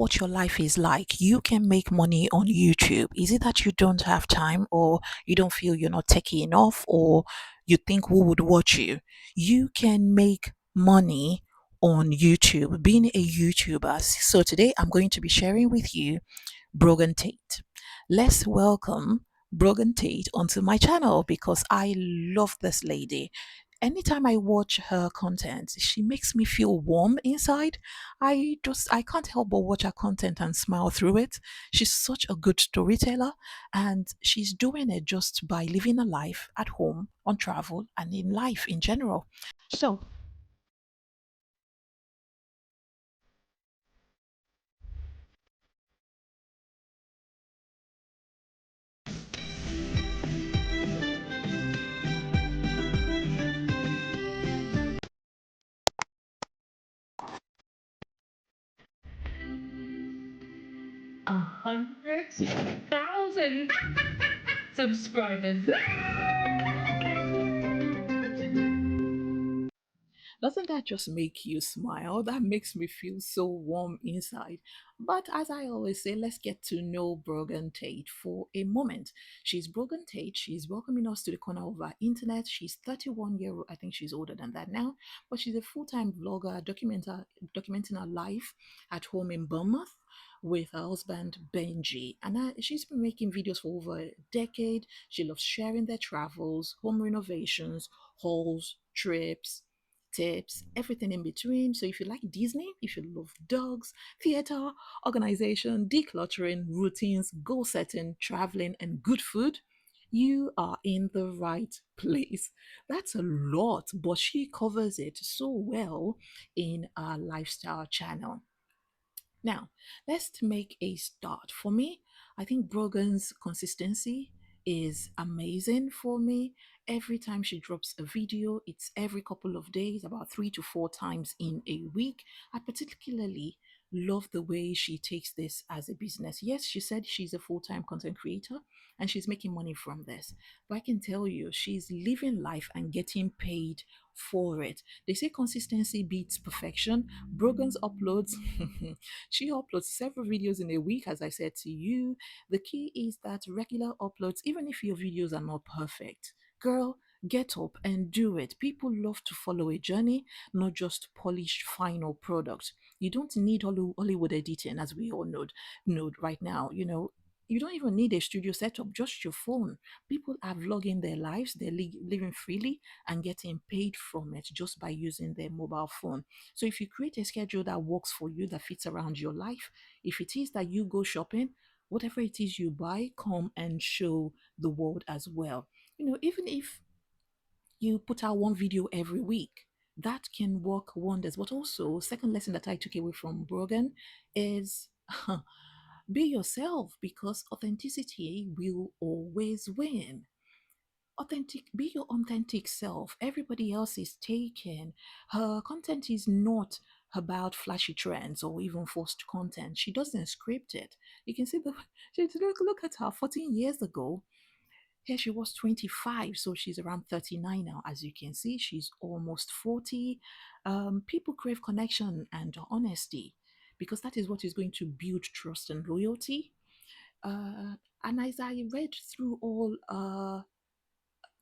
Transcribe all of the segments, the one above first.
what your life is like. You can make money on YouTube. Is it that you don't have time, or you don't feel you're not techy enough, or you think who would watch you? You can make money on YouTube, being a YouTuber. So today I'm going to be sharing with you Brogan Tate. Let's welcome Brogan Tate onto my channel because I love this lady. Anytime I watch her content, she makes me feel warm inside. I can't help but watch her content and smile through it. She's such a good storyteller, and she's doing it just by living a life at home, on travel, and in life in general. So 100,000 subscribers. Doesn't that just make you smile? That makes me feel so warm inside. But as I always say, let's get to know Brogan Tate for a moment. She's Brogan Tate. She's welcoming us to the corner of our internet. She's 31 year old. I think she's older than that now, but she's a full-time vlogger, documenting her life at home in Bournemouth with her husband Benji. And she's been making videos for over a decade. She loves sharing their travels, home renovations, hauls, trips, tips, everything in between. So if you like Disney, if you love dogs, theater, organization, decluttering, routines, goal setting, traveling, and good food, you are in the right place. That's a lot, but she covers it so well in our lifestyle channel. Now, let's make a start. For me, I think Brogan's consistency is amazing for me. Every time she drops a video, it's every couple of days, about 3 to 4 times in a week. I particularly love the way she takes this as a business. Yes, she said she's a full-time content creator and she's making money from this. But I can tell you, she's living life and getting paid for it. They say consistency beats perfection. Brogan's uploads She uploads several videos in a week, as I said to you. The key is that regular uploads, even if your videos are not perfect, girl, get up and do it. People love to follow a journey, not just polished final product. You don't need Hollywood editing, as we all know right now. You don't even need a studio setup, just your phone. People are vlogging their lives, they're living freely and getting paid from it just by using their mobile phone. So if you create a schedule that works for you, that fits around your life, if it is that you go shopping, whatever it is you buy, come and show the world as well. Even if you put out one video every week, that can work wonders. But also, second lesson that I took away from Brogan is be yourself, because authenticity will always win. Be your authentic self. Everybody else is taken. Her content is not about flashy trends or even forced content. She doesn't script it. You can see look at her 14 years ago. Here she was 25, so she's around 39 now. As you can see, she's almost 40. People crave connection and honesty because that is what is going to build trust and loyalty. And as I read through all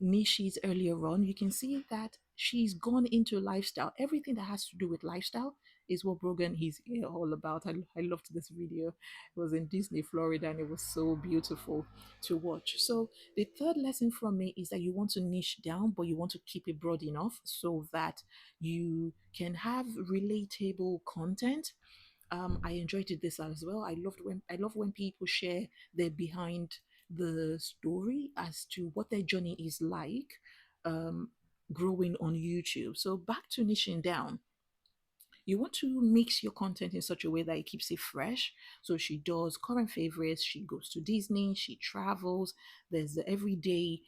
niches earlier on, you can see that she's gone into lifestyle. Everything that has to do with lifestyle is what Brogan is all about. I loved this video. It was in Disney, Florida, and it was so beautiful to watch. So the third lesson from me is that you want to niche down, but you want to keep it broad enough so that you can have relatable content. I enjoyed it this as well. I love when people share their behind the story as to what their journey is like, um, growing on YouTube. So back to niching down, you want to mix your content in such a way that it keeps it fresh. So she does current favorites, she goes to Disney, she travels. There's the everyday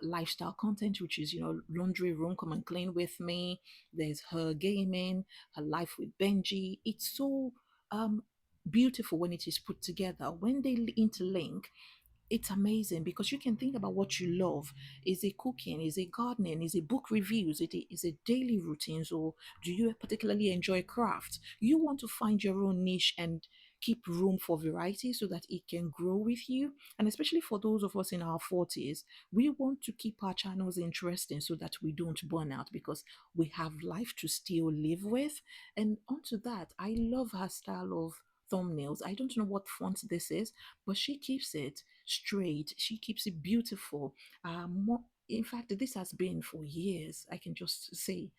lifestyle content, which is, laundry room, come and clean with me. There's her gaming, her life with Benji. It's so um, beautiful when it is put together. When they interlink, it's amazing because you can think about what you love. Is it cooking? Is it gardening? Is it book reviews? Is it daily routines? Or do you particularly enjoy craft? You want to find your own niche and keep room for variety so that it can grow with you. And especially for those of us in our 40s, we want to keep our channels interesting so that we don't burn out, because we have life to still live with. And onto that, I love her style of thumbnails. I don't know what font this is, but she keeps it straight. She keeps it beautiful. In fact, this has been for years. I can just say,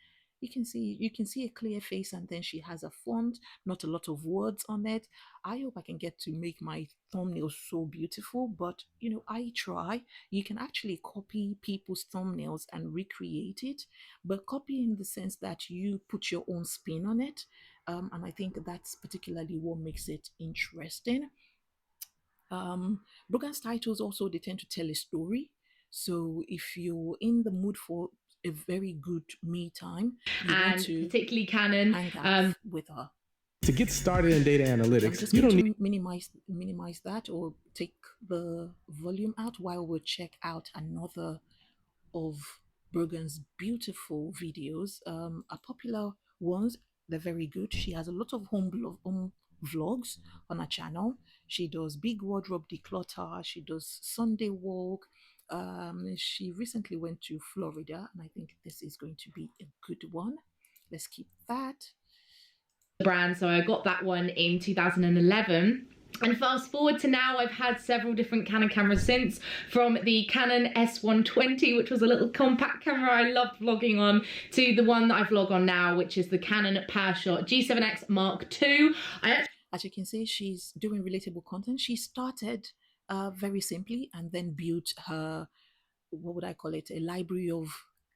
you can see a clear face, and then she has a font, not a lot of words on it. I hope I can get to make my thumbnails so beautiful, but I try. You can actually copy people's thumbnails and recreate it, but copy in the sense that you put your own spin on it. And I think that's particularly what makes it interesting. Brogan's titles also, they tend to tell a story. So if you're in the mood for a very good me time, you want and to particularly Canon. hang out with her. To get started in data I'm analytics, just you going don't to need minimize that, or take the volume out while we check out another of Brogan's beautiful videos. Are popular ones. They're very good. She has a lot of home vlogs on her channel. She does big wardrobe declutter. She does Sunday walk. She recently went to Florida, and I think this is going to be a good one. Let's keep that. Brand, so I got that one in 2011. And fast forward to now, I've had several different Canon cameras since, from the Canon S120, which was a little compact camera I loved vlogging on, to the one that I vlog on now, which is the Canon PowerShot G7X Mark II. As you can see, she's doing relatable content. She started very simply and then built her, what would I call it, a library of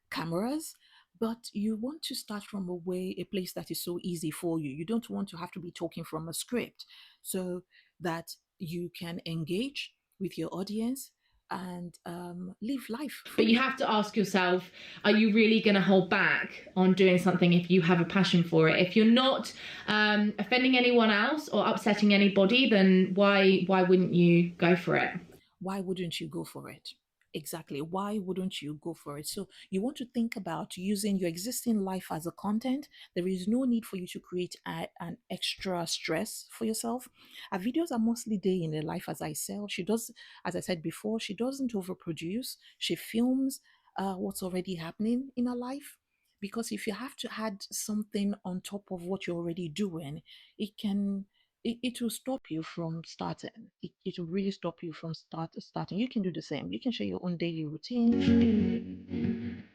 cameras. But you want to start from a place that is so easy for you. You don't want to have to be talking from a script, so that you can engage with your audience and live life But fully. you have to ask yourself, are you really going to hold back on doing something if you have a passion for it? If you're not offending anyone else or upsetting anybody, then why wouldn't you go for it? Why wouldn't you go for it? Exactly. Why wouldn't you go for it? So you want to think about using your existing life as a content. There is no need for you to create an extra stress for yourself. Our videos are mostly day in the life, as I sell. She does, as I said before, she doesn't overproduce. She films what's already happening in her life. Because if you have to add something on top of what you're already doing, it will stop you from starting. It will really stop you from starting. You can do the same. You can share your own daily routine.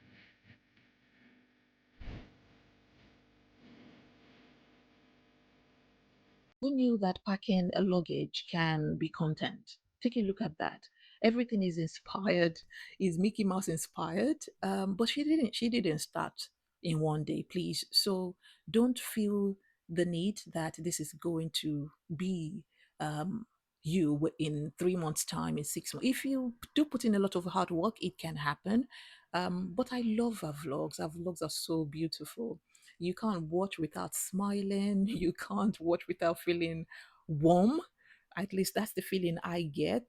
Who knew that packing a luggage can be content? Take a look at that. Everything is inspired, is Mickey Mouse inspired. But she didn't start in one day, please. So don't feel the need that this is going to be um you in 3 months' time, in 6 months. If you do put in a lot of hard work, it can happen. But I love our vlogs. Our vlogs are so beautiful. You can't watch without smiling. You can't watch without feeling warm. At least that's the feeling I get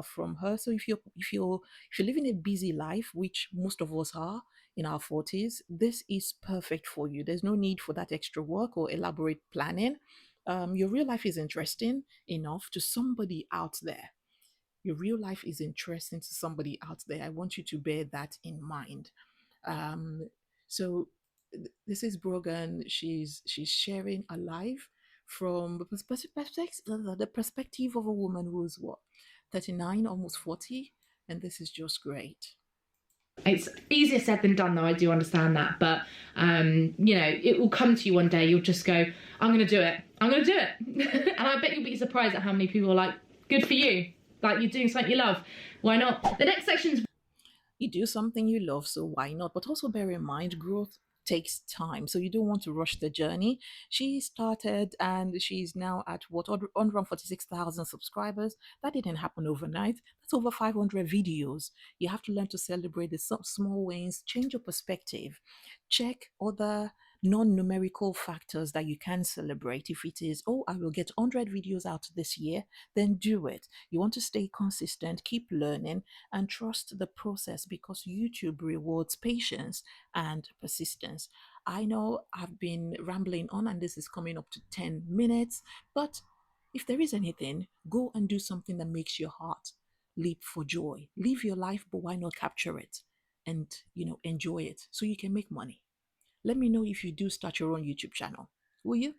from her. So if you're living a busy life, which most of us are in our 40s, this is perfect for you. There's no need for that extra work or elaborate planning. Your real life is interesting enough to somebody out there. Your real life is interesting to somebody out there. I want you to bear that in mind. Um, so this is Brogan. She's sharing a life from the perspective of a woman who's what, 39, almost 40, and this is just great. It's easier said than done, though. I do understand that, but it will come to you one day. You'll just go, I'm going to do it. I'm going to do it. And I bet you'll be surprised at how many people are like, good for you. Like, you're doing something you love. Why not? The next section's You do something you love, so why not? But also bear in mind, growth takes time, so you don't want to rush the journey. She started and she's now at what, 146,000 subscribers. That didn't happen overnight. That's over 500 videos. You have to learn to celebrate the small wins, change your perspective, check other non-numerical factors that you can celebrate. If it is, oh, I will get 100 videos out this year, then do it. You want to stay consistent, keep learning, and trust the process, because YouTube rewards patience and persistence. I know I've been rambling on and this is coming up to 10 minutes, but If there is anything, go and do something that makes your heart leap for joy. Live your life, but why not capture it and, enjoy it so you can make money? Let me know if you do start your own YouTube channel. Will you?